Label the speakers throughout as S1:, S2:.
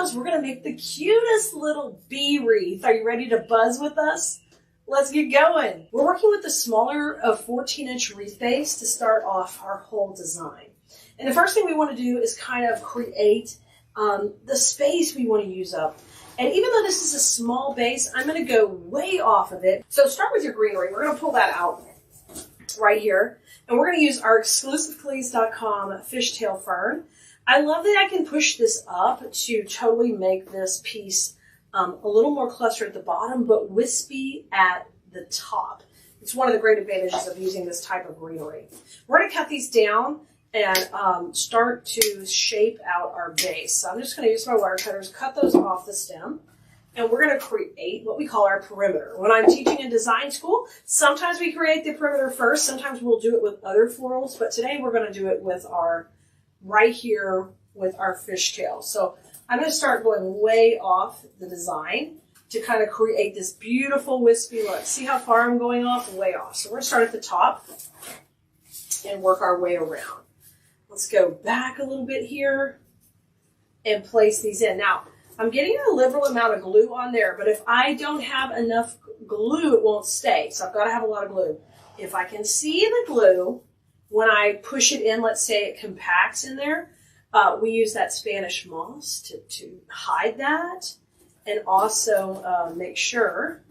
S1: buzz. We're going to make the cutest little bee wreath. Are you ready to buzz with us? Let's get going. We're working with the smaller of 14-inch wreath base to start off our whole design. And the first thing we want to do is kind of create the space we want to use up. And even though this is a small base, I'm going to go way off of it. So start with your greenery. We're going to pull that out right here. And we're going to use our exclusive Keleas.com fishtail fern. I love that I can push this up to totally make this piece a little more clustered at the bottom, but wispy at the top. It's one of the great advantages of using this type of greenery. We're going to cut these down and start to shape out our base. So I'm just going to use my wire cutters, cut those off the stem, and we're going to create what we call our perimeter. When I'm teaching in design school, sometimes we create the perimeter first, sometimes we'll do it with other florals, but today we're going to do it with our, right here with our fishtail. So I'm going to start going way off the design to kind of create this beautiful wispy look. See how far I'm going off? Way off. So we're going to start at the top and work our way around. Let's go back a little bit here and place these in. Now, I'm getting a liberal amount of glue on there, but if I don't have enough glue, it won't stay. So I've got to have a lot of glue. If I can see the glue, when I push it in, let's say it compacts in there, we use that Spanish moss to hide that and also make sure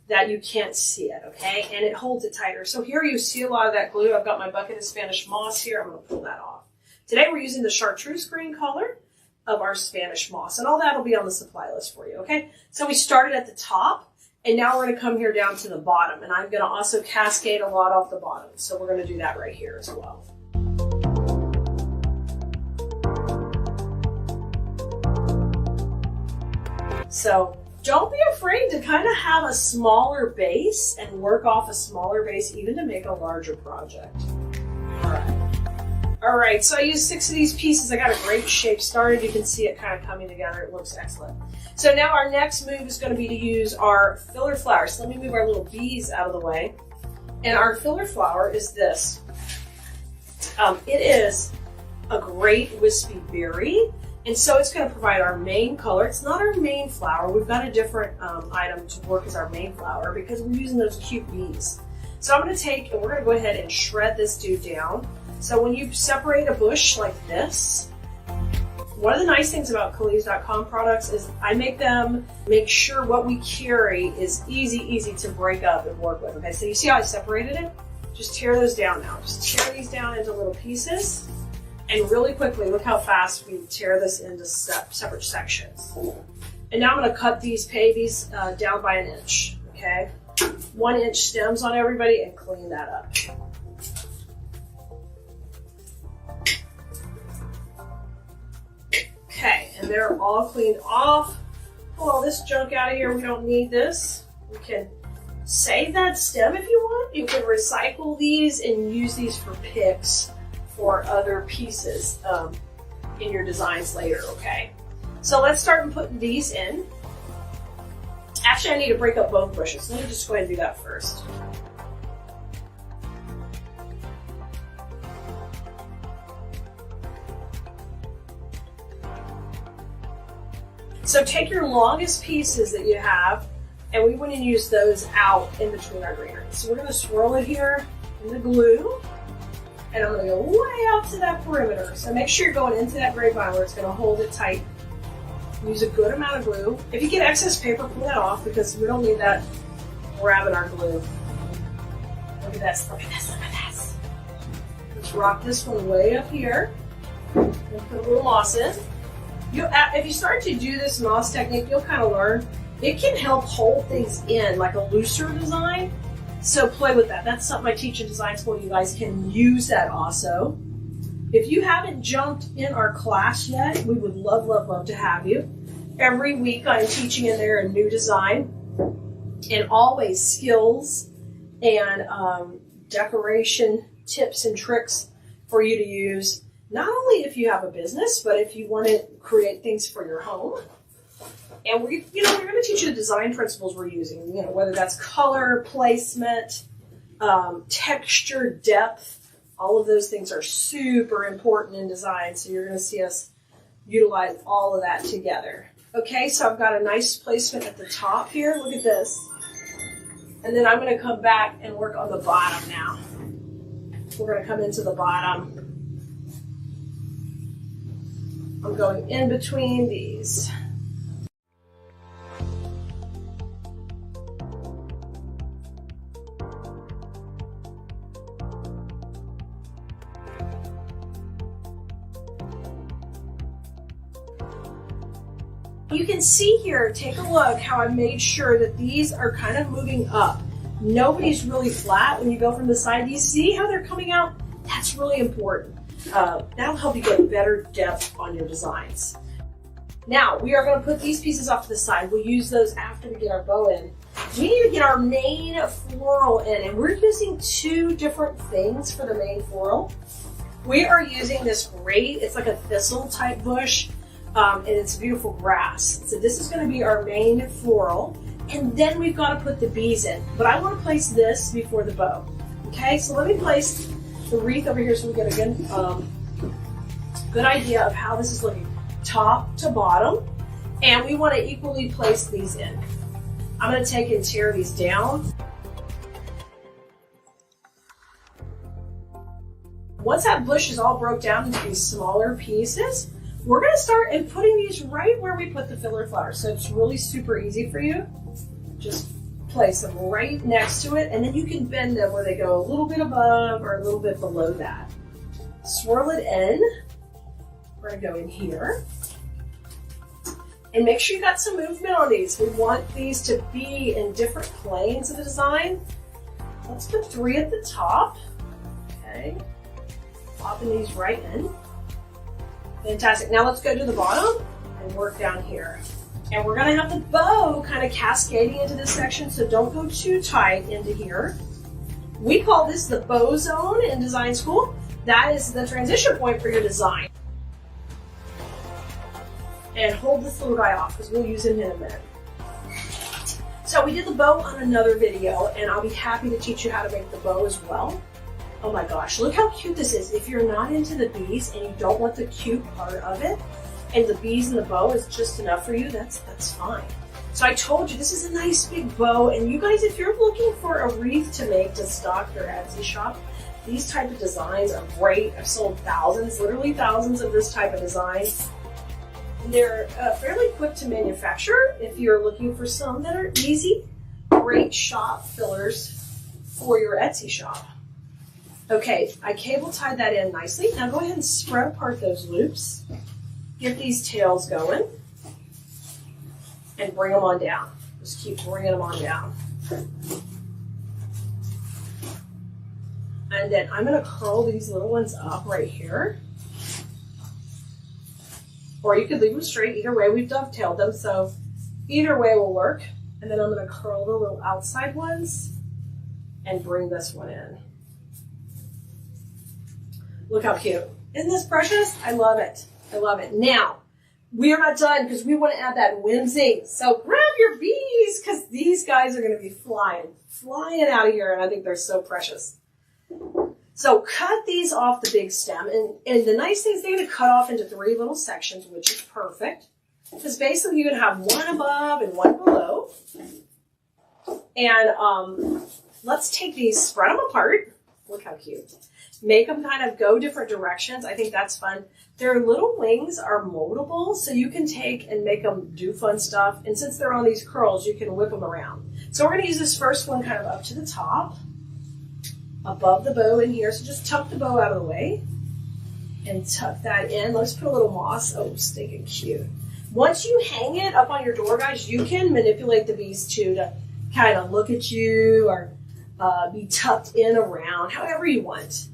S1: that you can't see it, okay? And it holds it tighter. So here you see a lot of that glue. I've got my bucket of Spanish moss here. I'm going to pull that off. Today we're using the chartreuse green color of our Spanish moss, and all that will be on the supply list for you, okay? So we started at the top, and now we're going to come here down to the bottom, and I'm going to also cascade a lot off the bottom. So we're going to do that right here as well. So don't be afraid to kind of have a smaller base and work off a smaller base even to make a larger project. All right, so I used 6 of these pieces. I got a great shape started. You can see it kind of coming together. It looks excellent. So now our next move is going to be to use our filler flower. So let me move our little bees out of the way. And our filler flower is this. It is a great wispy berry. And so it's going to provide our main color. It's not our main flower. We've got a different item to work as our main flower because we're using those cute bees. So I'm going to take, and we're going to go ahead and shred this dude down. So when you separate a bush like this, one of the nice things about Keleas.com products is I make sure what we carry is easy to break up and work with. Okay, so you see how I separated it? Just tear those down now. Just tear these down into little pieces. And really quickly, look how fast we tear this into separate sections. And now I'm going to cut these babies down by 1 inch, okay? 1 inch stems on everybody and clean that up. Okay, and they're all cleaned off. Pull all this junk out of here. We don't need this. We can save that stem if you want. You can recycle these and use these for picks for other pieces in your designs later, okay? So let's start putting these in. Actually, I need to break up both bushes. Let me just go ahead and do that first. So take your longest pieces that you have, and we want to use those out in between our greenery. So we're going to swirl it here in the glue. And I'm going to go way out to that perimeter. So make sure you're going into that grapevine where it's going to hold it tight. Use a good amount of glue. If you get excess paper, pull that off because we don't need that grabbing our glue. Look at this, look at this, look at this. Let's rock this one way up here. And put a little moss in. If you start to do this moss technique, you'll kind of learn. It can help hold things in like a looser design. So play with that. That's something I teach in design school. You guys can use that also. If you haven't jumped in our class yet, we would love to have you. Every week I'm teaching in there a new design and always skills and decoration tips and tricks for you to use. Not only if you have a business, but if you want to create things for your home. And we're going to teach you the design principles we're using, whether that's color, placement, texture, depth. All of those things are super important in design. So you're going to see us utilize all of that together. Okay, so I've got a nice placement at the top here. Look at this. And then I'm going to come back and work on the bottom now. We're going to come into the bottom. I'm going in between these. You can see here, take a look how I made sure that these are kind of moving up. Nobody's really flat when you go from the side. Do you see how they're coming out? That's really important. That'll help you get better depth on your designs. Now, we are going to put these pieces off to the side. We'll use those after we get our bow in. We need to get our main floral in, and we're using two different things for the main floral. We are using this great, it's like a thistle type bush. And it's beautiful grass. So this is going to be our main floral. And then we've got to put the bees in. But I want to place this before the bow. Okay, so let me place the wreath over here so we get a good idea of how this is looking. Top to bottom. And we want to equally place these in. I'm going to take and tear these down. Once that bush is all broke down into these smaller pieces, we're going to start and putting these right where we put the filler flowers. So it's really super easy for you. Just place them right next to it, and then you can bend them where they go a little bit above or a little bit below that. Swirl it in. We're going to go in here. And make sure you got some movement on these. We want these to be in different planes of the design. Let's put 3 at the top. Okay. Popping these right in. Fantastic. Now let's go to the bottom and work down here. And we're going to have the bow kind of cascading into this section, so don't go too tight into here. We call this the bow zone in design school. That is the transition point for your design. And hold this little guy off because we'll use him in a minute. So we did the bow on another video, and I'll be happy to teach you how to make the bow as well. Oh my gosh, look how cute this is. If you're not into the bees and you don't want the cute part of it, and the bees and the bow is just enough for you, that's fine. So I told you, this is a nice big bow, and you guys, if you're looking for a wreath to make to stock your Etsy shop, these type of designs are great. I've sold thousands, literally thousands of this type of design. They're fairly quick to manufacture if you're looking for some that are easy, great shop fillers for your Etsy shop. Okay, I cable tied that in nicely. Now go ahead and spread apart those loops. Get these tails going. And bring them on down. Just keep bringing them on down. And then I'm going to curl these little ones up right here. Or you could leave them straight. Either way, we've dovetailed them, so either way will work. And then I'm going to curl the little outside ones and bring this one in. Look how cute. Isn't this precious? I love it. I love it. Now, we are not done because we want to add that whimsy. So grab your bees because these guys are going to be flying out of here, and I think they're so precious. So cut these off the big stem, and the nice thing is they're going to cut off into 3 little sections, which is perfect. Because basically you're going to have one above and one below. And let's take these, spread them apart. Look how cute. Make them kind of go different directions. I think that's fun. Their little wings are moldable, so you can take and make them do fun stuff. And since they're on these curls, you can whip them around. So we're going to use this first one kind of up to the top, above the bow in here. So just tuck the bow out of the way and tuck that in. Let's put a little moss. Oh, stinking cute. Once you hang it up on your door, guys, you can manipulate the bees too to kind of look at you or be tucked in around, however you want.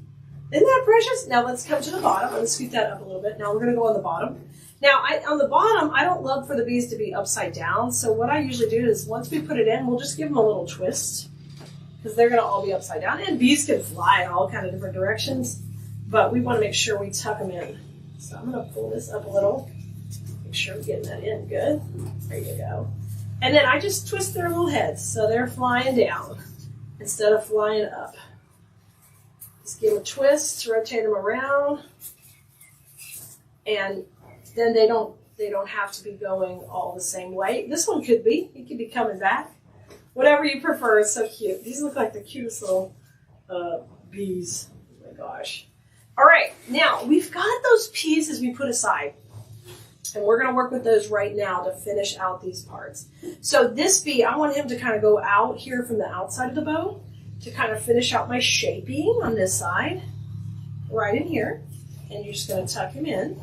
S1: Isn't that precious? Now let's come to the bottom. I'm going to scoot that up a little bit. Now we're going to go on the bottom. Now on the bottom, I don't love for the bees to be upside down. So what I usually do is once we put it in, we'll just give them a little twist because they're going to all be upside down. And bees can fly in all kind of different directions, but we want to make sure we tuck them in. So I'm going to pull this up a little. Make sure we're getting that in good. There you go. And then I just twist their little heads so they're flying down instead of flying up. Just give them a twist, rotate them around, and then they don't They don't have to be going all the same way. This one could be. It could be coming back. Whatever you prefer. It's so cute. These look like the cutest little bees. Oh my gosh. All right. Now, we've got those pieces we put aside. And we're going to work with those right now to finish out these parts. So this bee, I want him to kind of go out here from the outside of the bow to kind of finish out my shaping on this side. Right in here. And you're just going to tuck him in.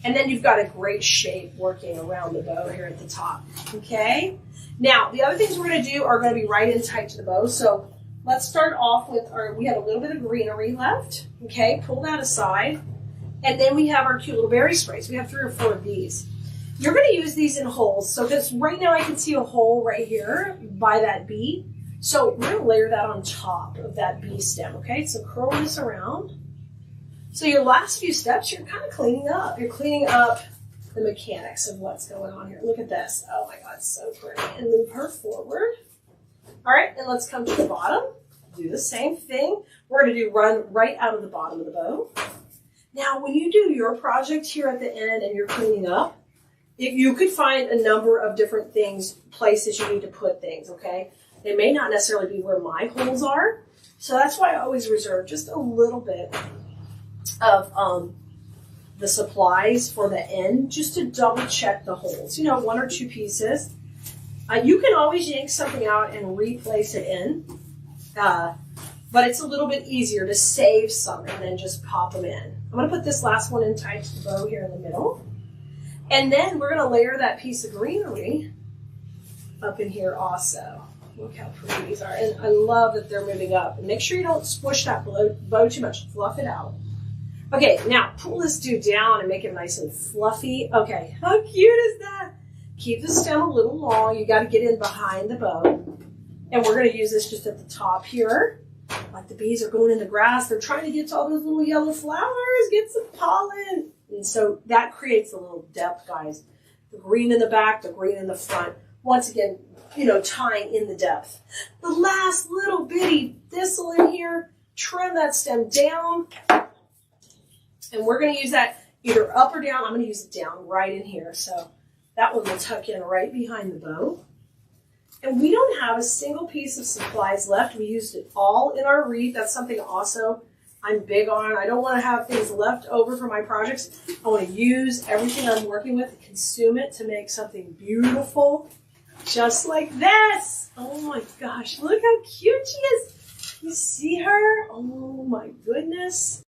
S1: And then you've got a great shape working around the bow here at the top. Okay? Now, the other things we're going to do are going to be right in tight to the bow. So let's start off with we have a little bit of greenery left. Okay? Pull that aside. And then we have our cute little berry sprays. We have 3 or 4 of these. You're going to use these in holes. So because right now I can see a hole right here by that bee. So we're going to layer that on top of that bee stem. Okay? So curl this around. So your last few steps, you're kind of cleaning up. You're cleaning up the mechanics of what's going on here. Look at this. Oh my God, so pretty. And move her forward. All right, and let's come to the bottom. Do the same thing. We're going to run right out of the bottom of the bow. Now, when you do your project here at the end and you're cleaning up, you could find a number of different places you need to put things, okay? They may not necessarily be where my holes are. So that's why I always reserve just a little bit of the supplies for the end, just to double check the holes. You know, 1 or 2 pieces. You can always yank something out and replace it in, but it's a little bit easier to save some and then just pop them in. I'm going to put this last one in tight to the bow here in the middle. And then we're going to layer that piece of greenery up in here also. Look how pretty these are. And I love that they're moving up. And make sure you don't squish that bow too much. Fluff it out. Okay, now pull this dude down and make it nice and fluffy. Okay, how cute is that? Keep the stem a little long. You got to get in behind the bow. And we're going to use this just at the top here. Like the bees are going in the grass. They're trying to get to all those little yellow flowers, get some pollen. And so that creates a little depth, guys. The green in the back, the green in the front. Once again, you know, tying in the depth. The last little bitty thistle in here, trim that stem down. And we're going to use that either up or down. I'm going to use it down right in here. So that one will tuck in right behind the bow. And we don't have a single piece of supplies left. We used it all in our wreath. That's something also I'm big on. I don't want to have things left over for my projects. I want to use everything I'm working with and consume it to make something beautiful, just like this. Oh my gosh, look how cute she is. You see her? Oh my goodness.